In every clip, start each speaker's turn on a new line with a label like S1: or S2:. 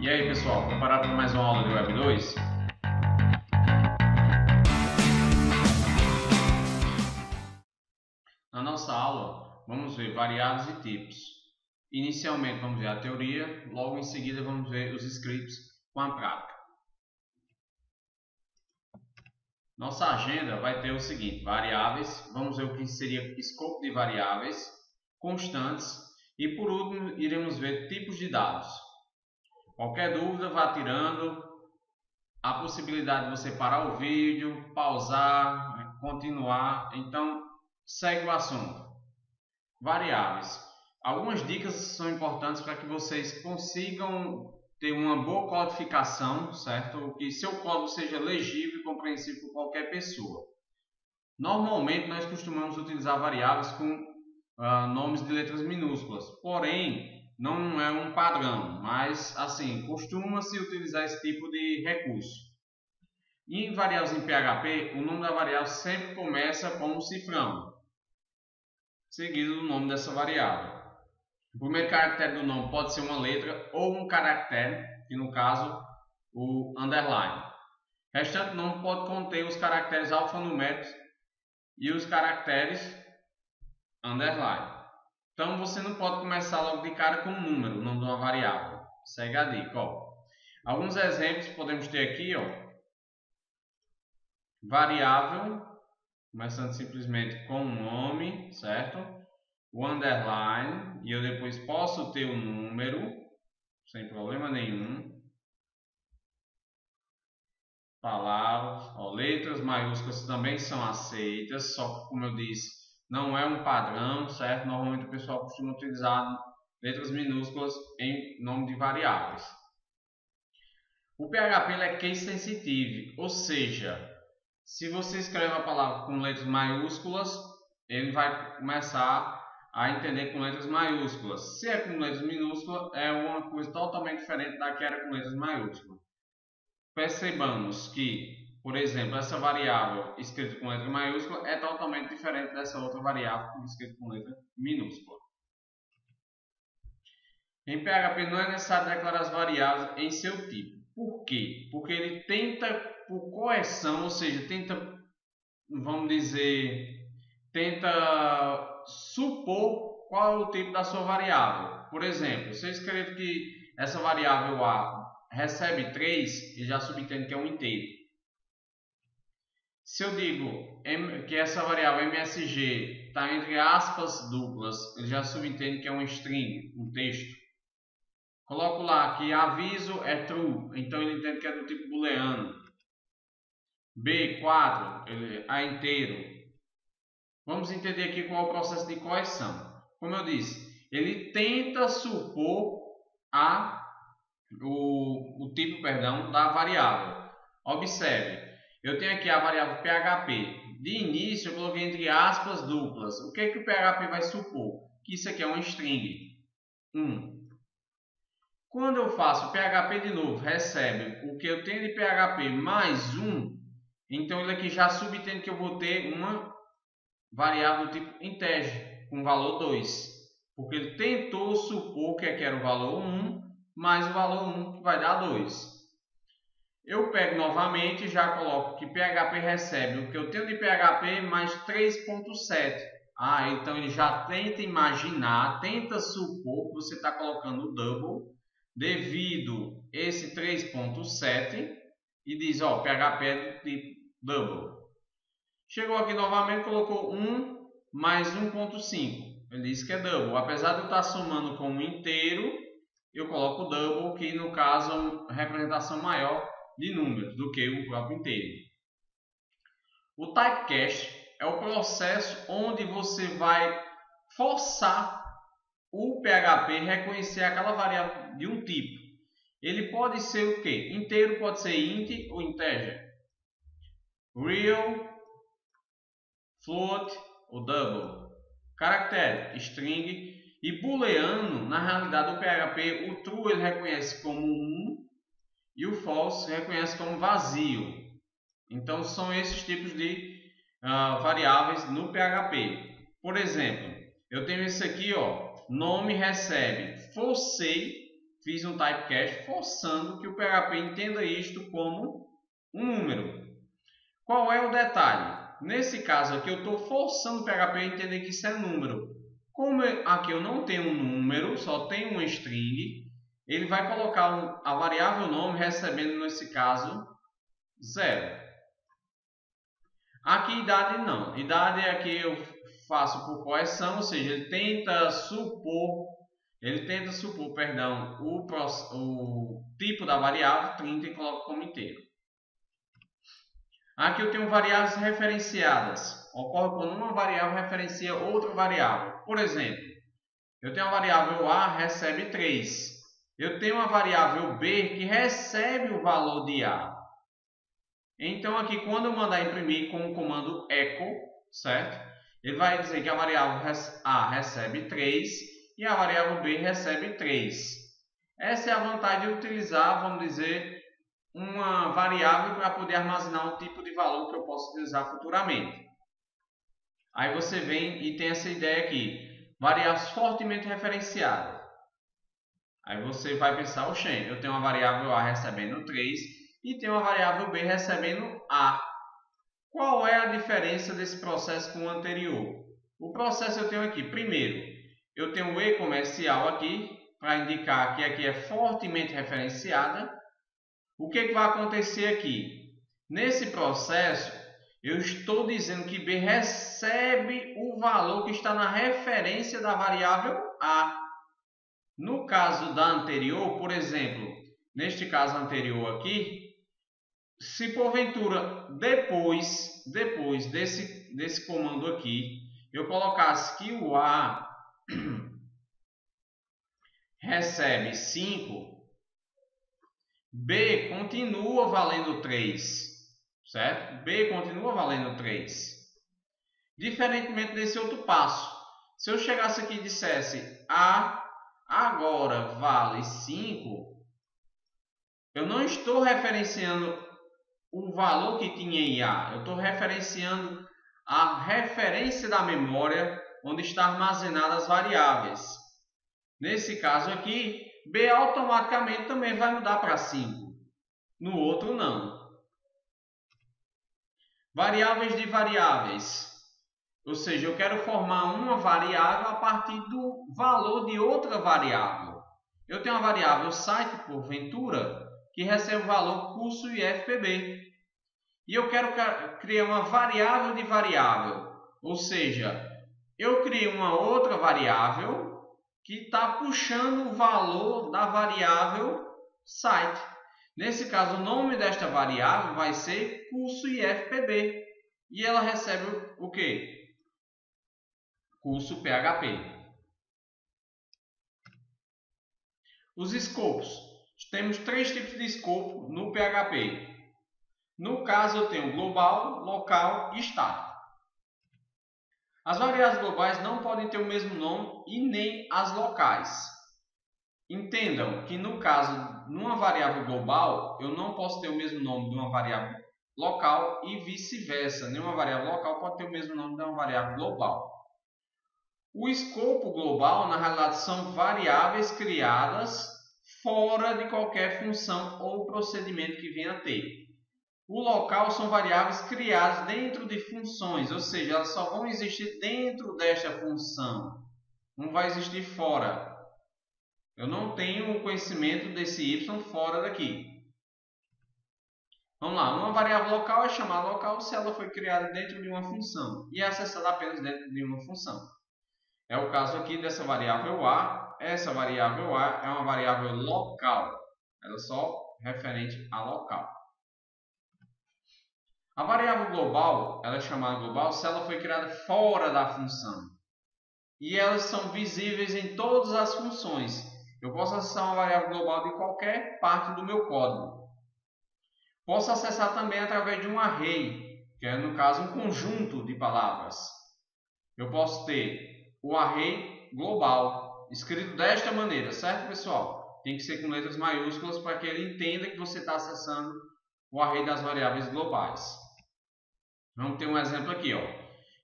S1: E aí pessoal, preparado para mais uma aula de Web 2? Na nossa aula vamos ver variáveis e tipos. Inicialmente vamos ver a teoria, logo em seguida vamos ver os scripts com a prática. Nossa agenda vai ter o seguinte: variáveis, vamos ver o que seria escopo de variáveis, constantes e por último iremos ver tipos de dados. Qualquer dúvida vá tirando, a possibilidade de você parar o vídeo, pausar, continuar, então segue o assunto. Variáveis. Algumas dicas são importantes para que vocês consigam ter uma boa codificação, certo? Que seu código seja legível e compreensível por qualquer pessoa. Normalmente nós costumamos utilizar variáveis com nomes de letras minúsculas, porém não é um padrão, mas assim, costuma-se utilizar esse tipo de recurso. E em variáveis em PHP, o nome da variável sempre começa com um cifrão, seguido do nome dessa variável. O primeiro caractere do nome pode ser uma letra ou um caractere, que no caso o underline. O restante do nome pode conter os caracteres alfanuméricos e os caracteres underline. Então você não pode começar logo de cara com um número, o nome de uma variável. Segue a dica. Alguns exemplos podemos ter aqui. Variável, começando simplesmente com um nome, certo? O underline, e eu depois posso ter um número, sem problema nenhum. Palavras, letras maiúsculas também são aceitas, só que, como eu disse, não é um padrão, certo? Normalmente o pessoal costuma utilizar letras minúsculas em nome de variáveis. O PHP é case sensitive, ou seja, se você escreve a palavra com letras maiúsculas, ele vai começar a entender com letras maiúsculas. Se é com letras minúsculas, é uma coisa totalmente diferente da que era com letras maiúsculas. Percebamos que, por exemplo, essa variável escrita com letra maiúscula é totalmente diferente dessa outra variável escrita com letra minúscula. Em PHP não é necessário declarar as variáveis em seu tipo. Por quê? Porque ele tenta, por correção, ou seja, tenta, vamos dizer, tenta supor qual é o tipo da sua variável. Por exemplo, se eu escrevo que essa variável A recebe 3, ele já subentende que é um inteiro. Se eu digo que essa variável MSG está entre aspas duplas, ele já subentende que é um string, um texto. Coloco lá que aviso é true, então ele entende que é do tipo booleano. B4 ele é inteiro. Vamos entender aqui qual é o processo de correção. Como eu disse, ele tenta supor o tipo da variável. Observe, eu tenho aqui a variável PHP. De início eu coloquei entre aspas duplas. O que é que o PHP vai supor? Que isso aqui é um string 1. Quando eu faço PHP de novo, recebe o que eu tenho de PHP mais 1, então ele aqui já subentende que eu vou ter uma variável do tipo integer, com valor 2. Porque ele tentou supor que aqui era o valor 1, mais o valor 1 que vai dar 2. Eu pego novamente e já coloco que PHP recebe o que eu tenho de PHP mais 3.7. Então ele já tenta imaginar, tenta supor que você está colocando o double devido esse 3.7 e diz, PHP é do tipo double. Chegou aqui novamente, colocou 1 mais 1.5. Ele diz que é double. Apesar de eu estar somando com um inteiro, eu coloco double, que no caso é uma representação maior de números do que o próprio inteiro. O typecast é o processo onde você vai forçar o PHP reconhecer aquela variável de um tipo. Ele pode ser o quê? Inteiro pode ser int ou integer. Real, float ou double. Caractere, string. E booleano, na realidade o PHP, o true ele reconhece como 1 e o false reconhece como vazio. Então são esses tipos de variáveis no PHP. Por exemplo, eu tenho esse aqui, nome recebe fossei fiz um typecast forçando que o PHP entenda isto como um número. Qual é o detalhe? Nesse caso aqui eu estou forçando o PHP a entender que isso é número. Como aqui eu não tenho um número, só tenho uma string, ele vai colocar a variável nome recebendo nesse caso 0. Aqui idade não. Idade aqui eu faço por correção, ou seja, ele tenta supor, o tipo da variável 30 e coloca como inteiro. Aqui eu tenho variáveis referenciadas. Ocorre quando uma variável referencia outra variável. Por exemplo, eu tenho a variável A recebe 3. Eu tenho a variável B que recebe o valor de A. Então aqui quando eu mandar imprimir com o comando echo, certo? Ele vai dizer que a variável A recebe 3 e a variável B recebe 3. Essa é a vantagem de utilizar, vamos dizer, uma variável para poder armazenar um tipo de valor que eu posso utilizar futuramente. Aí você vem e tem essa ideia aqui, variáveis fortemente referenciadas. Aí você vai pensar, oxê, eu tenho uma variável A recebendo 3 e tenho uma variável B recebendo A. Qual é a diferença desse processo com o anterior? O processo eu tenho aqui, primeiro, eu tenho o E comercial aqui, para indicar que aqui é fortemente referenciada. O que vai acontecer aqui? Nesse processo, eu estou dizendo que B recebe o valor que está na referência da variável A. No caso da anterior, por exemplo, neste caso anterior aqui, se porventura depois desse comando aqui, eu colocasse que o A recebe 5, B continua valendo 3, certo? B continua valendo 3. Diferentemente desse outro passo, se eu chegasse aqui e dissesse A agora vale 5, eu não estou referenciando o valor que tinha em A, eu estou referenciando a referência da memória onde está armazenadas as variáveis. Nesse caso aqui, B automaticamente também vai mudar para 5. No outro, não. Variáveis de variáveis. Ou seja, eu quero formar uma variável a partir do valor de outra variável. Eu tenho a variável site, porventura, que recebe o valor curso IFPB. E eu quero criar uma variável de variável. Ou seja, eu crio uma outra variável que está puxando o valor da variável site. Nesse caso, o nome desta variável vai ser curso IFPB. E ela recebe o quê? Curso PHP. Os escopos. Temos 3 tipos de escopo no PHP. No caso, eu tenho global, local e estático. As variáveis globais não podem ter o mesmo nome e nem as locais. Entendam que no caso, numa variável global, eu não posso ter o mesmo nome de uma variável local e vice-versa. Nenhuma variável local pode ter o mesmo nome de uma variável global. O escopo global, na realidade, são variáveis criadas fora de qualquer função ou procedimento que venha a ter. O local são variáveis criadas dentro de funções, ou seja, elas só vão existir dentro desta função. Não vai existir fora. Eu não tenho o conhecimento desse y fora daqui. Vamos lá, uma variável local é chamada local se ela foi criada dentro de uma função e é acessada apenas dentro de uma função. É o caso aqui dessa variável A. Essa variável A é uma variável local. Ela é só referente a local. A variável global, ela é chamada global se ela foi criada fora da função. E elas são visíveis em todas as funções. Eu posso acessar uma variável global de qualquer parte do meu código. Posso acessar também através de um array, que é, no caso, um conjunto de palavras. Eu posso ter o array global, escrito desta maneira, certo, pessoal? Tem que ser com letras maiúsculas para que ele entenda que você está acessando o array das variáveis globais. Vamos ter um exemplo aqui, ó.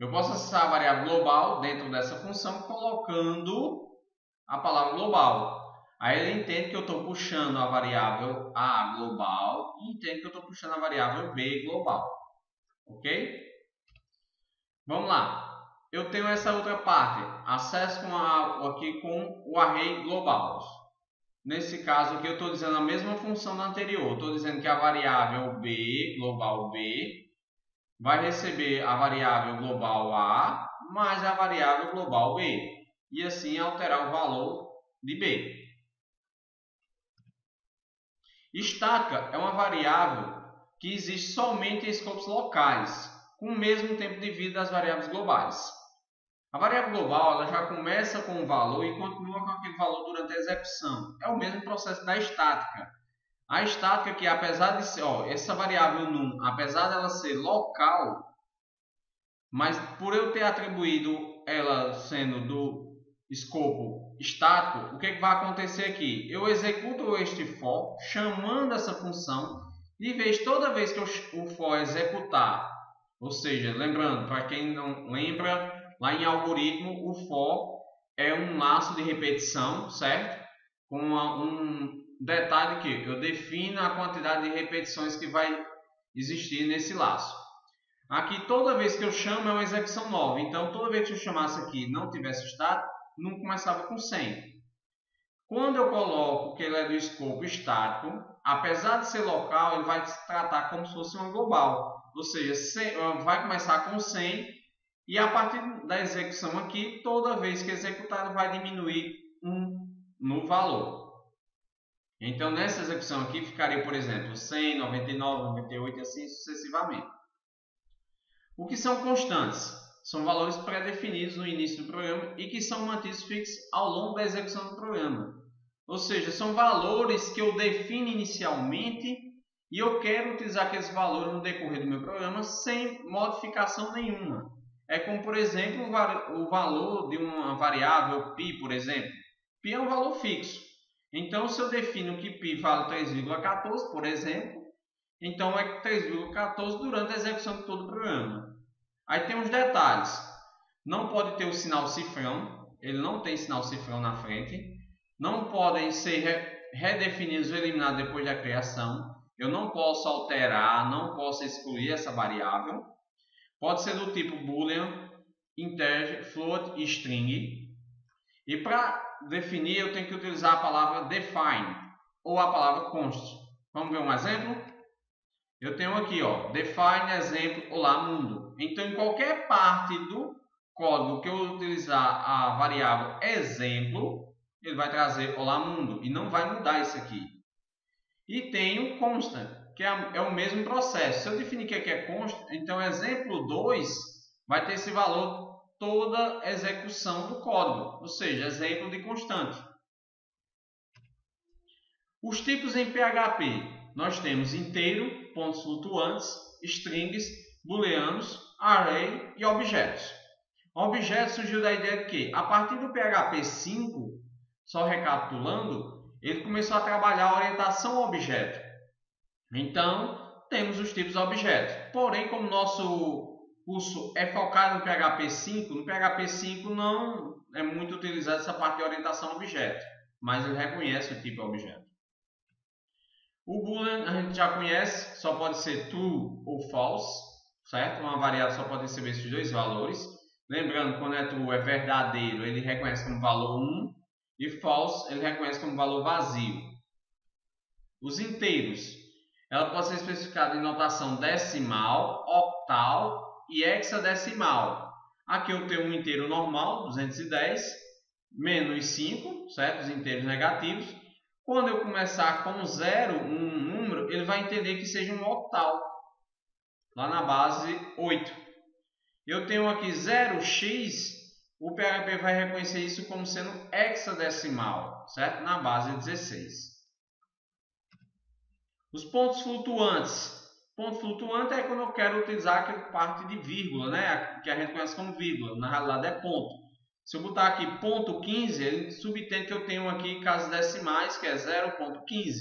S1: Eu posso acessar a variável global dentro dessa função colocando a palavra global. Aí ele entende que eu estou puxando a variável A global e entende que eu estou puxando a variável B global. Ok? Vamos lá. Eu tenho essa outra parte. Acesso aqui com o array global. Nesse caso aqui eu estou dizendo a mesma função da anterior. Estou dizendo que a variável B, global B, vai receber a variável global A mais a variável global B. E assim alterar o valor de B. Estática é uma variável que existe somente em escopos locais, com o mesmo tempo de vida das variáveis globais. A variável global ela já começa com um valor e continua com aquele valor durante a execução. É o mesmo processo da estática. A estática que apesar de ser, essa variável num, apesar dela ser local, mas por eu ter atribuído ela sendo do escopo estático, o que vai acontecer aqui? Eu executo este for chamando essa função e toda vez que o for executar, ou seja, lembrando, para quem não lembra, lá em algoritmo o for é um laço de repetição, certo? Com um detalhe que eu defino a quantidade de repetições que vai existir nesse laço. Aqui toda vez que eu chamo é uma execução nova, então toda vez que eu chamasse aqui e não tivesse estático, não começava com 100. Quando eu coloco que ele é do escopo estático, apesar de ser local, ele vai se tratar como se fosse uma global. Ou seja, vai começar com 100 e a partir da execução aqui, toda vez que executado vai diminuir 1 no valor. Então nessa execução aqui ficaria, por exemplo, 100, 99, 98 e assim sucessivamente. O que são constantes? São valores pré-definidos no início do programa e que são mantidos fixos ao longo da execução do programa. Ou seja, são valores que eu defino inicialmente e eu quero utilizar aqueles valores no decorrer do meu programa sem modificação nenhuma. É como, por exemplo, o valor de uma variável π, por exemplo. π é um valor fixo. Então, se eu defino que π vale 3,14, por exemplo, então é 3,14 durante a execução de todo o programa. Aí tem uns detalhes. Não pode ter o sinal cifrão. Ele não tem sinal cifrão na frente. Não podem ser redefinidos ou eliminados depois da criação. Eu não posso alterar, não posso excluir essa variável. Pode ser do tipo boolean, integer, float e string. E para definir eu tenho que utilizar a palavra define ou a palavra const. Vamos ver um exemplo? Eu tenho aqui, define exemplo olá mundo. Então, em qualquer parte do código que eu utilizar a variável exemplo, ele vai trazer olá mundo e não vai mudar isso aqui. E tenho constant, que é o mesmo processo. Se eu definir que aqui é constant, então exemplo 2 vai ter esse valor toda a execução do código, ou seja, exemplo de constante. Os tipos em PHP, nós temos inteiro, pontos flutuantes, strings, booleanos, array e objetos. Objetos surgiu da ideia de que, a partir do PHP 5, só recapitulando, ele começou a trabalhar a orientação ao objeto. Então, temos os tipos objetos. Porém, como nosso curso é focado no PHP 5, no PHP 5 não é muito utilizada essa parte de orientação ao objeto, mas ele reconhece o tipo objeto. O boolean a gente já conhece, só pode ser true ou false, certo? Uma variável só pode receber esses dois valores. Lembrando, quando é true é verdadeiro, ele reconhece como valor 1, e false ele reconhece como valor vazio. Os inteiros, ela pode ser especificada em notação decimal, octal e hexadecimal. Aqui eu tenho um inteiro normal, 210, menos 5, certo? Os inteiros negativos. Quando eu começar com 0, um número, ele vai entender que seja um octal, lá na base 8. Eu tenho aqui 0x, o PHP vai reconhecer isso como sendo hexadecimal, certo? Na base 16. Os pontos flutuantes. Ponto flutuante é quando eu quero utilizar aquela parte de vírgula, né? Que a gente conhece como vírgula, na realidade é ponto. Se eu botar aqui ponto 15, ele subentende que eu tenho aqui casas decimais, que é 0,15.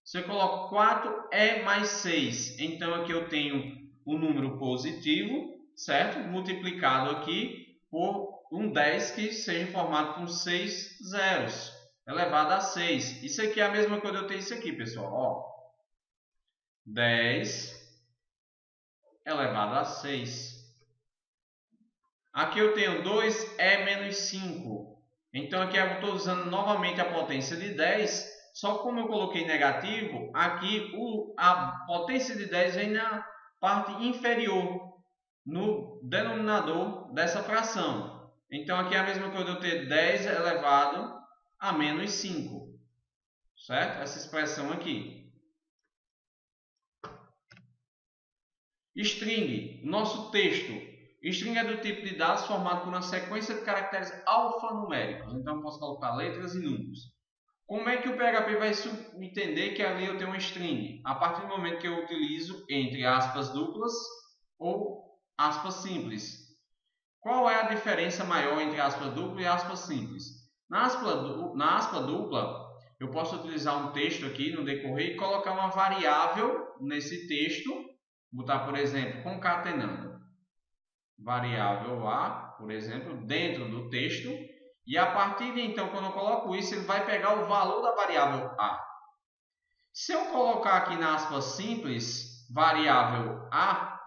S1: Se eu coloco 4 é mais 6, então aqui eu tenho um número positivo, certo? Multiplicado aqui por um 10 que seja formado com 6 zeros. elevado a 6. Isso aqui é a mesma coisa, eu tenho isso aqui, pessoal. Ó, 10 elevado a 6. Aqui eu tenho 2e menos 5. Então aqui eu estou usando novamente a potência de 10. Só que como eu coloquei negativo, aqui a potência de 10 vem na parte inferior, no denominador dessa fração. Então aqui é a mesma coisa eu ter 10 elevado a menos 5. Certo? Essa expressão aqui. String, nosso texto. String é do tipo de dados formado por uma sequência de caracteres alfanuméricos. Então eu posso colocar letras e números. Como é que o PHP vai entender que ali eu tenho uma string? A partir do momento que eu utilizo entre aspas duplas ou aspas simples. Qual é a diferença maior entre aspas dupla e aspas simples? Na aspa dupla, eu posso utilizar um texto aqui no decorrer e colocar uma variável nesse texto. Botar, por exemplo, concatenando variável A, por exemplo, dentro do texto. E a partir de então, quando eu coloco isso, ele vai pegar o valor da variável A. Se eu colocar aqui na aspas simples, variável A,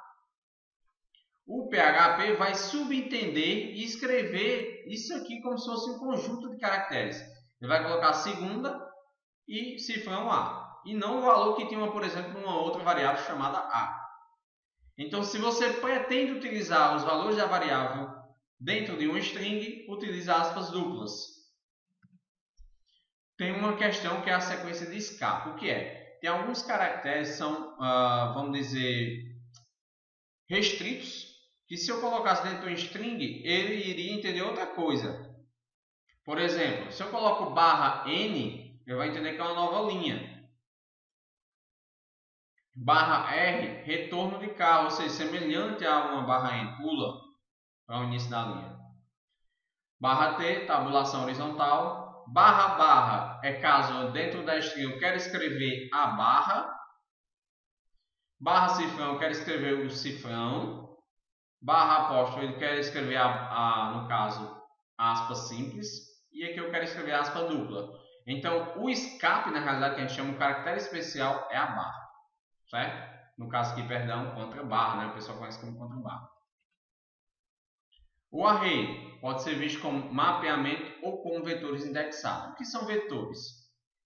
S1: o PHP vai subentender e escrever isso aqui como se fosse um conjunto de caracteres. Ele vai colocar segunda e cifrão A. E não o valor que tinha, por exemplo, uma outra variável chamada A. Então, se você pretende utilizar os valores da variável dentro de um string, utilize aspas duplas. Tem uma questão que é a sequência de escape. O que é? Tem alguns caracteres que são, vamos dizer, restritos, que se eu colocasse dentro de um string, ele iria entender outra coisa. Por exemplo, se eu coloco /n, ele vai entender que é uma nova linha. /r, retorno de K, ou seja, semelhante a uma /n, pula para o início da linha. /t, tabulação horizontal. // é caso dentro da string eu quero escrever a barra. /cifrão eu quero escrever o cifrão. /apóstrofo ele quer escrever no caso, aspas simples. E aqui eu quero escrever aspa dupla. Então, o escape, na realidade, que a gente chama de caractere especial, é a barra. Certo? No caso aqui, perdão, contra barra, né? O pessoal conhece como contra barra. O array pode ser visto como mapeamento ou como vetores indexados. O que são vetores?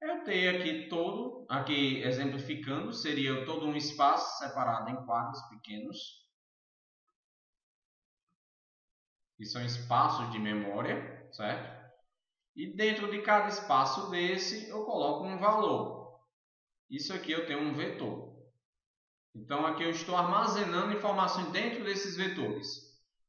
S1: Eu tenho aqui todo, aqui exemplificando, seria todo um espaço separado em quadros pequenos. Que são espaços de memória, certo? E dentro de cada espaço desse, eu coloco um valor. Isso aqui eu tenho um vetor. Então, aqui eu estou armazenando informações dentro desses vetores.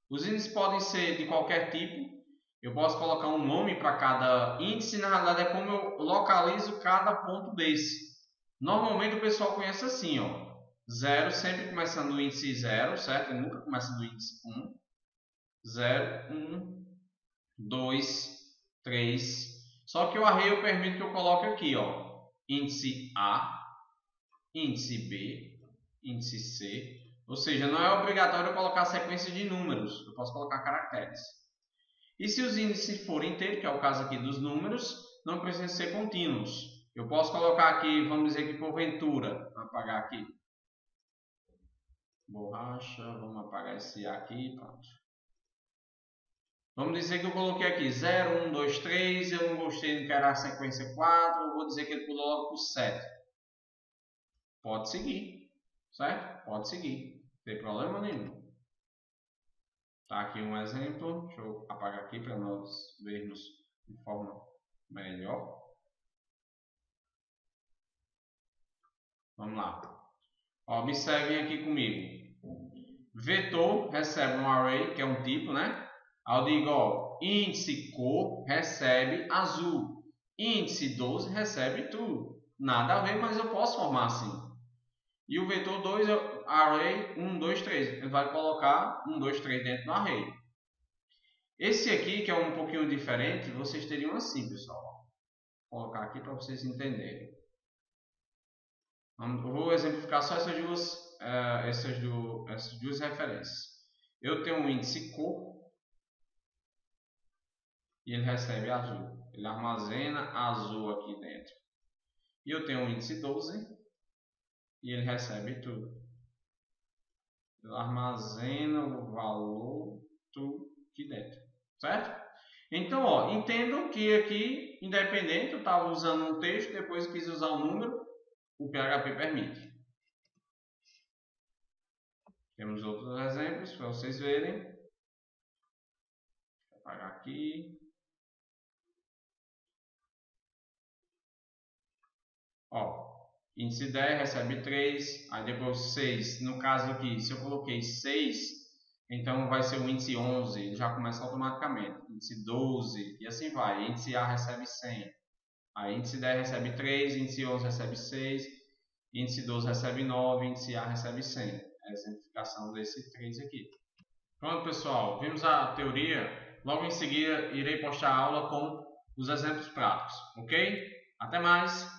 S1: Os índices podem ser de qualquer tipo. Eu posso colocar um nome para cada índice. Na realidade, é como eu localizo cada ponto desse. Normalmente, o pessoal conhece assim, ó. 0 sempre começando do índice 0, certo? Ele nunca começa do índice 1. 0, 1, 2, 3. Só que o array eu permito que eu coloque aqui, ó. Índice A, índice B, índice C, ou seja, não é obrigatório eu colocar sequência de números, eu posso colocar caracteres. E se os índices forem inteiros, que é o caso aqui dos números, não precisam ser contínuos. Eu posso colocar aqui, vamos dizer que porventura, vou apagar aqui, borracha, vamos apagar esse A aqui, pronto. Vamos dizer que eu coloquei aqui 0, 1, 2, 3, eu não gostei de que era a sequência 4, eu vou dizer que ele pulou logo para o 7. Pode seguir. Certo? Pode seguir. Não tem problema nenhum. Tá aqui um exemplo. Deixa eu apagar aqui para nós vermos de forma melhor. Vamos lá. Observem aqui comigo. Vetor recebe um array, que é um tipo, né? Aí eu digo, ó, índice cor recebe azul. Índice 12 recebe true. Nada a ver, mas eu posso formar assim. E o vetor 2 é array 1, 2, 3. Ele vai colocar 1, 2, 3 dentro do array. Esse aqui, que é um pouquinho diferente, vocês teriam assim, pessoal. Vou colocar aqui para vocês entenderem. Eu vou exemplificar só essas duas referências. Eu tenho um índice cor e ele recebe azul. ele armazena azul aqui dentro. E eu tenho o índice 12 e ele recebe tudo. Ele armazena o valor tudo aqui dentro, certo? Então, ó, entendo que aqui, independente, eu estava usando um texto, depois quis usar um número, o PHP permite. Temos outros exemplos para vocês verem. Vou apagar aqui. Ó, índice 10 recebe 3, aí depois 6. No caso aqui, se eu coloquei 6, então vai ser o índice 11, ele já começa automaticamente. Índice 12 e assim vai. Índice A recebe 100. Aí índice 10 recebe 3, índice 11 recebe 6, índice 12 recebe 9, índice A recebe 100. É a exemplificação desse 3 aqui. Pronto, pessoal, vimos a teoria. Logo em seguida irei postar a aula com os exemplos práticos, ok? Até mais!